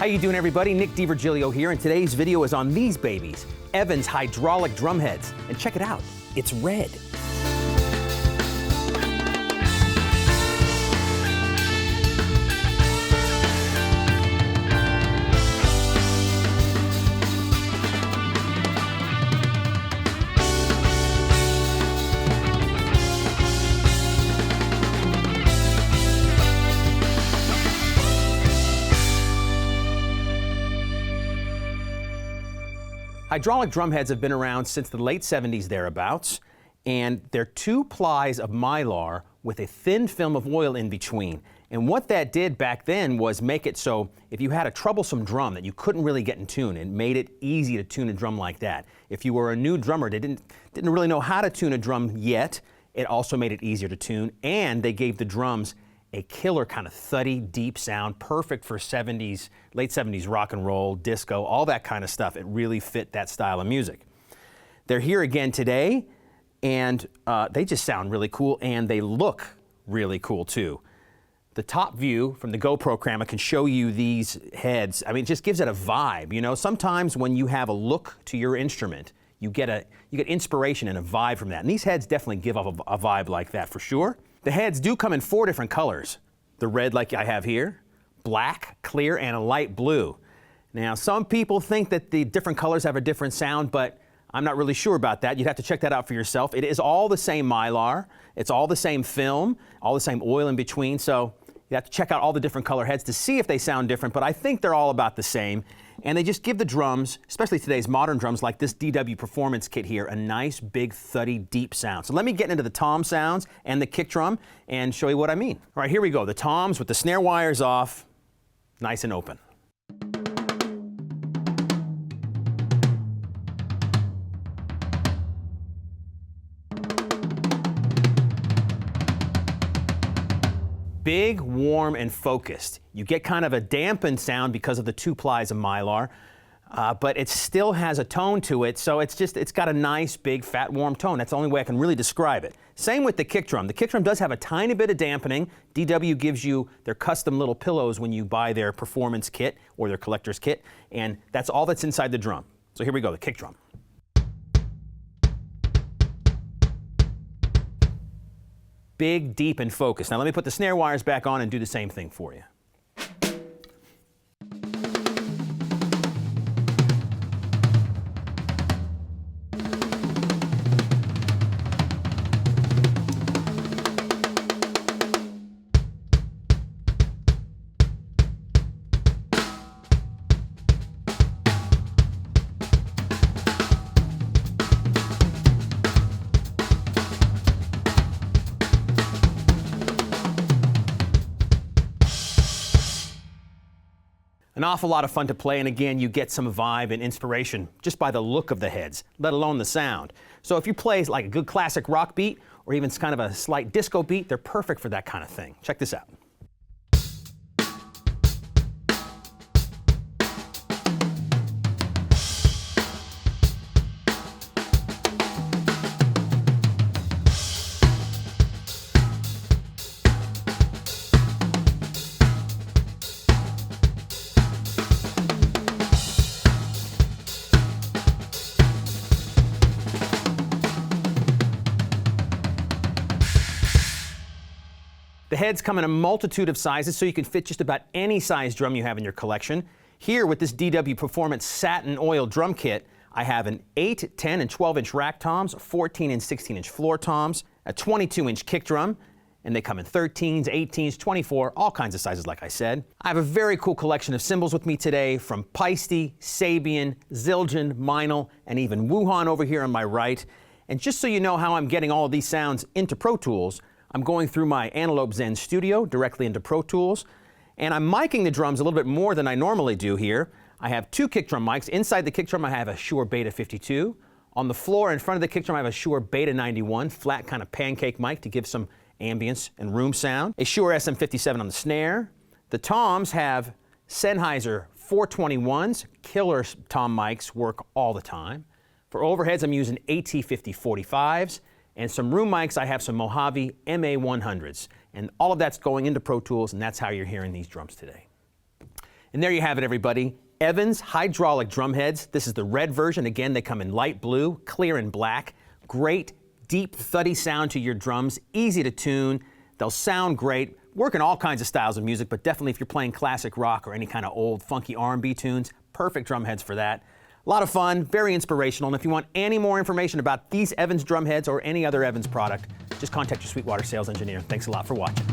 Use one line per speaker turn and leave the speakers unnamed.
How you doing, everybody? Nick DiVirgilio here, and today's video is on these babies, Evans hydraulic drumheads. And check it out, it's red. Hydraulic drumheads have been around since the late 70s thereabouts, and they're two plies of mylar with a thin film of oil in between. And what that did back then was make it so if you had a troublesome drum that you couldn't really get in tune, it made it easy to tune a drum like that. If you were a new drummer that didn't really know how to tune a drum yet, it also made it easier to tune, and they gave the drums a killer kind of thuddy, deep sound, perfect for late 70s rock and roll, disco, all that kind of stuff. It really fit that style of music. They're here again today, and they just sound really cool, and they look really cool too. The top view from the GoPro camera can show you these heads. I mean, it just gives it a vibe. You know, sometimes when you have a look to your instrument, you get inspiration and a vibe from that. And these heads definitely give off a vibe like that for sure. The heads do come in 4 different colors. The red like I have here, black, clear, and a light blue. Now, some people think that the different colors have a different sound, but I'm not really sure about that. You'd have to check that out for yourself. It is all the same mylar. It's all the same film, all the same oil in between. So you have to check out all the different color heads to see if they sound different, but I think they're all about the same. And they just give the drums, especially today's modern drums like this DW Performance kit here, a nice, big, thuddy, deep sound. So let me get into the tom sounds and the kick drum and show you what I mean. All right, here we go. The toms with the snare wires off, nice and open. Big, warm, and focused. You get kind of a dampened sound because of the 2 plies of mylar, but it still has a tone to it, so it's got a nice, big, fat, warm tone. That's the only way I can really describe it. Same with the kick drum. The kick drum does have a tiny bit of dampening. DW gives you their custom little pillows when you buy their performance kit or their collector's kit, and that's all that's inside the drum. So here we go, the kick drum. Big, deep, and focused. Now let me put the snare wires back on and do the same thing for you. An awful lot of fun to play, and again, you get some vibe and inspiration just by the look of the heads, let alone the sound. So if you play like a good classic rock beat or even kind of a slight disco beat, they're perfect for that kind of thing. Check this out. The heads come in a multitude of sizes, so you can fit just about any size drum you have in your collection. Here with this DW Performance Satin Oil Drum Kit, I have an 8, 10, and 12-inch rack toms, 14 and 16-inch floor toms, a 22-inch kick drum, and they come in 13s, 18s, 24, all kinds of sizes like I said. I have a very cool collection of cymbals with me today from Paiste, Sabian, Zildjian, Meinl, and even Wuhan over here on my right. And just so you know how I'm getting all of these sounds into Pro Tools, I'm going through my Antelope Zen Studio directly into Pro Tools, and I'm miking the drums a little bit more than I normally do here. I have 2 kick drum mics. Inside the kick drum I have a Shure Beta 52. On the floor in front of the kick drum I have a Shure Beta 91, flat kind of pancake mic to give some ambience and room sound. A Shure SM57 on the snare. The toms have Sennheiser 421s, killer tom mics, work all the time. For overheads I'm using AT5045s. And some room mics, I have some Mojave MA100s. And all of that's going into Pro Tools, and that's how you're hearing these drums today. And there you have it, everybody. Evans hydraulic drum heads. This is the red version. Again, they come in light blue, clear, and black. Great, deep, thuddy sound to your drums. Easy to tune. They'll sound great. Work in all kinds of styles of music, but definitely if you're playing classic rock or any kind of old funky R&B tunes, perfect drum heads for that. A lot of fun, very inspirational. And if you want any more information about these Evans drum heads or any other Evans product, just contact your Sweetwater sales engineer. Thanks a lot for watching.